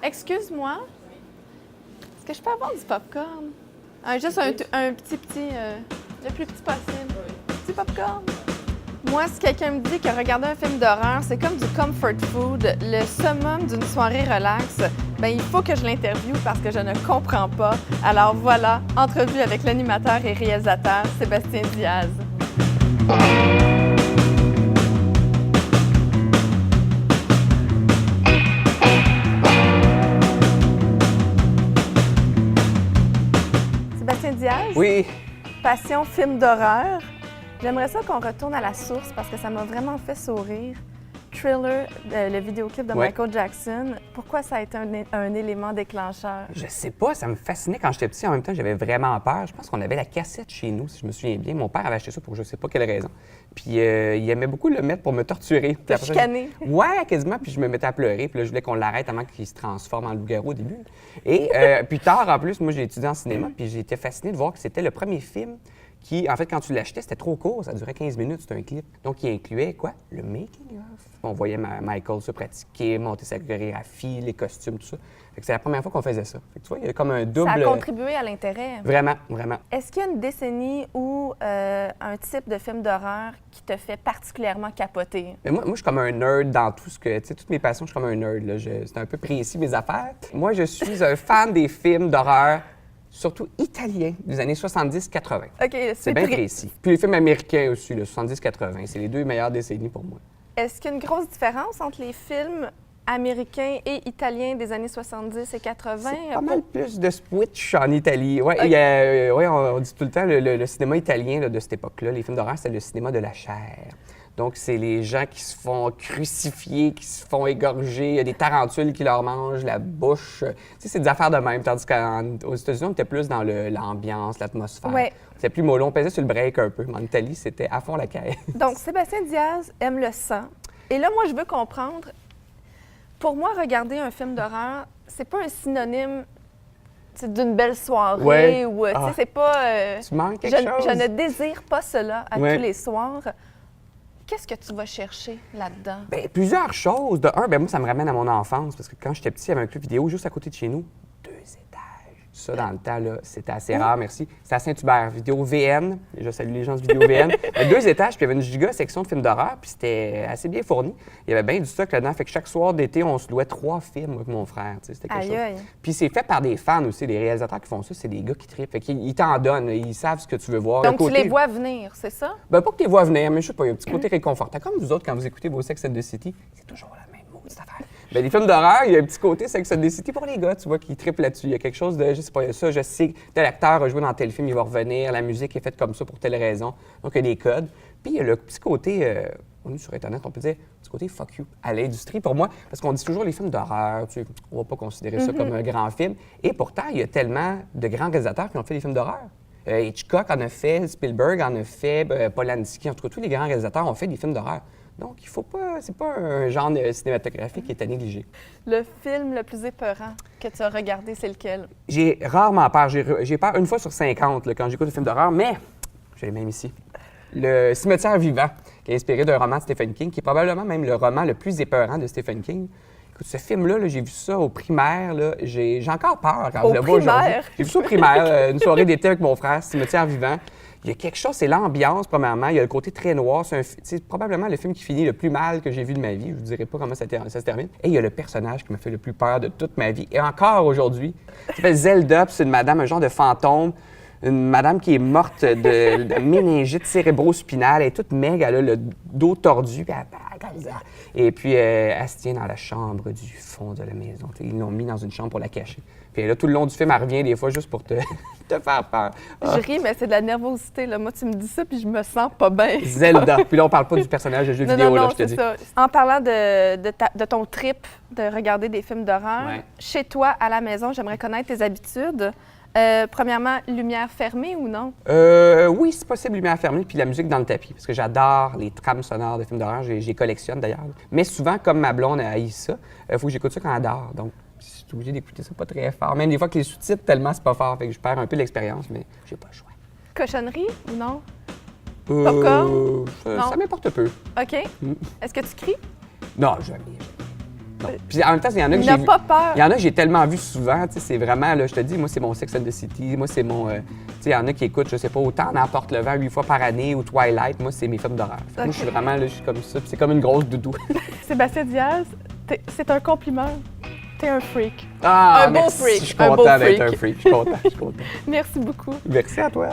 Excuse-moi, est-ce que je peux avoir du popcorn? Juste un petit, le plus petit possible. Petit popcorn. Moi, si quelqu'un me dit que regarder un film d'horreur, c'est comme du comfort food, le summum d'une soirée relax, ben il faut que je l'interviewe parce que je ne comprends pas. Alors voilà, entrevue avec l'animateur et réalisateur Sébastien Diaz. Sébastien Diaz? Oui. Passion film d'horreur. J'aimerais ça qu'on retourne à la source parce que ça m'a vraiment fait sourire. Thriller, le vidéoclip de Michael Jackson, pourquoi ça a été un élément déclencheur? Je sais pas, ça me fascinait quand j'étais petit. En même temps, j'avais vraiment peur. Je pense qu'on avait la cassette chez nous, si je me souviens bien. Mon père avait acheté ça pour je sais pas quelle raison. Puis il aimait beaucoup le mettre pour me torturer. Te chicaner? Ouais, quasiment. Puis je me mettais à pleurer. Puis là, je voulais qu'on l'arrête avant qu'il se transforme en loup-garou au début. Et plus tard, en plus, moi, j'ai étudié en cinéma. Puis j'ai été fasciné de voir que c'était le premier film qui, en fait, quand tu l'achetais, c'était trop court, ça durait 15 minutes, c'était un clip. Donc, il incluait quoi? Le making-of. On voyait Michael se pratiquer, monter sa chorégraphie, les costumes, tout ça. Fait que c'est la première fois qu'on faisait ça. Fait que tu vois, il y a comme un double... Ça a contribué à l'intérêt. Vraiment, vraiment. Est-ce qu'il y a une décennie ou un type de film d'horreur qui te fait particulièrement capoter? Mais moi, je suis comme un nerd dans tout ce que... Tu sais, toutes mes passions, je suis comme un nerd. Là. C'est un peu précis, mes affaires. Moi, je suis un fan des films d'horreur, surtout italiens, des années 70-80. OK, c'est bien précis. Puis les films américains aussi, le 70-80. C'est les deux meilleures décennies pour moi. Est-ce qu'il y a une grosse différence entre les films américains et italiens des années 70 et 80? C'est pas mal plus de switch en Italie. Ouais, Okay. On dit tout le temps, le cinéma italien là, de cette époque-là, les films d'horreur, c'est le cinéma de la chair. Donc, c'est les gens qui se font crucifier, qui se font égorger, il y a des tarentules qui leur mangent la bouche. Tu sais, c'est des affaires de même. Tandis qu'aux États-Unis, on était plus dans l'ambiance, l'atmosphère. Ouais. C'était plus mollo, on pesait sur le break un peu. Mais en Italie, c'était à fond la caisse. Donc, Sébastien Diaz aime le sang. Et là, moi, je veux comprendre. Pour moi, regarder un film d'horreur, c'est pas un synonyme d'une belle soirée ou, tu sais, c'est pas... tu manques quelque chose? Je ne désire pas cela à tous Ouais. les soirs. Qu'est-ce que tu vas chercher là-dedans? Bien, plusieurs choses. De un, moi, ça me ramène à mon enfance, parce que quand j'étais petit, il y avait un club vidéo juste à côté de chez nous. 2 étages. Ça, dans le temps, là, c'était assez rare, merci. C'était à Saint-Hubert, vidéo VN. Je salue les gens de vidéo VN. 2 étages, puis il y avait une giga section de films d'horreur, puis c'était assez bien fourni. Il y avait bien du stock là-dedans. Fait que chaque soir d'été, on se louait 3 films avec mon frère. Tu sais, c'était quelque chose. Aïe. Puis c'est fait par des fans aussi. Les réalisateurs qui font ça, c'est des gars qui trippent. Fait qu'ils t'en donnent. Ils savent ce que tu veux voir. Donc, tu les vois venir, c'est ça? Ben, pas que tu les vois venir, mais je sais pas, il y a un petit côté réconfortant. Comme vous autres, quand vous écoutez vos Sex and the City, c'est toujours la même maudite affaire. Ben, les films d'horreur, il y a un petit côté Sex and the City pour les gars, tu vois, qui trippent là-dessus. Il y a quelque chose de, je sais pas, ça, je sais que tel acteur a joué dans tel film, il va revenir, la musique est faite comme ça pour telle raison. Donc, il y a des codes. Puis, il y a le petit côté, on est sur Internet, on peut dire, petit côté fuck you à l'industrie pour moi, parce qu'on dit toujours les films d'horreur, tu sais, on va pas considérer ça comme un grand film. Et pourtant, il y a tellement de grands réalisateurs qui ont fait des films d'horreur. Hitchcock en a fait, Spielberg en a fait, Polanski, en tout cas, tous les grands réalisateurs ont fait des films d'horreur. Donc, il faut pas, c'est pas un genre cinématographique qui est à négliger. Le film le plus épeurant que tu as regardé, c'est lequel? J'ai rarement peur. J'ai peur une fois sur 50 là, quand j'écoute un film d'horreur, mais j'ai le même ici. Le Cimetière vivant, qui est inspiré d'un roman de Stephen King, qui est probablement même le roman le plus épeurant de Stephen King. Écoute, ce film-là, j'ai vu ça au primaire. Là, j'ai encore peur quand je le vois aujourd'hui. J'ai vu ça au primaire, une soirée d'été avec mon frère, Cimetière vivant. Il y a quelque chose, c'est l'ambiance, premièrement. Il y a le côté très noir. C'est probablement le film qui finit le plus mal que j'ai vu de ma vie. Je ne vous dirai pas comment ça se termine. Et il y a le personnage qui m'a fait le plus peur de toute ma vie. Et encore aujourd'hui, ça s'appelle Zelda, puis c'est une madame, un genre de fantôme. Une madame qui est morte de méningite cérébro-spinale. Elle est toute maigre, elle a le dos tordu. Et puis, elle se tient dans la chambre du fond de la maison. Ils l'ont mis dans une chambre pour la cacher. Puis là, tout le long du film, elle revient des fois juste pour te faire peur. Je ris, mais c'est de la nervosité. Là. Moi, tu me dis ça, puis je me sens pas bien. Zelda. Puis là, on parle pas du personnage de jeu vidéo, là, je te dis. Ça. En parlant de ton trip de regarder des films d'horreur, chez toi, à la maison, j'aimerais connaître tes habitudes. Premièrement, lumière fermée ou non? Oui, c'est possible, lumière fermée, puis la musique dans le tapis, parce que j'adore les trames sonores de films d'horreur, j'y collectionne d'ailleurs. Mais souvent, comme ma blonde haït ça, il faut que j'écoute ça quand elle dort, donc je suis obligé d'écouter ça pas très fort. Même des fois que les sous-titres, tellement c'est pas fort, fait que je perds un peu l'expérience, mais j'ai pas le choix. Cochonnerie ou non? Popcorn? Ça m'importe peu. OK. Est-ce que tu cries? Non, jamais. Non. Puis en même temps, il y en a que Il j'ai n'a vu. pas peur. Il y en a que j'ai tellement vu souvent, tu sais, c'est vraiment, là, je te dis, moi, c'est mon Sex and the City, moi, c'est mon. Tu sais, il y en a qui écoutent, je sais pas, autant N'Emporte le vent 8 fois par année ou Twilight, moi, c'est mes films d'horreur. Fait que Moi, je suis vraiment, là, je suis comme ça, puis c'est comme une grosse doudou. Sébastien Diaz, c'est un compliment. T'es un freak. Ah, Un beau merci, freak, je suis un beau content d'être freak. un freak, je suis content, je suis content. Merci beaucoup. Merci à toi.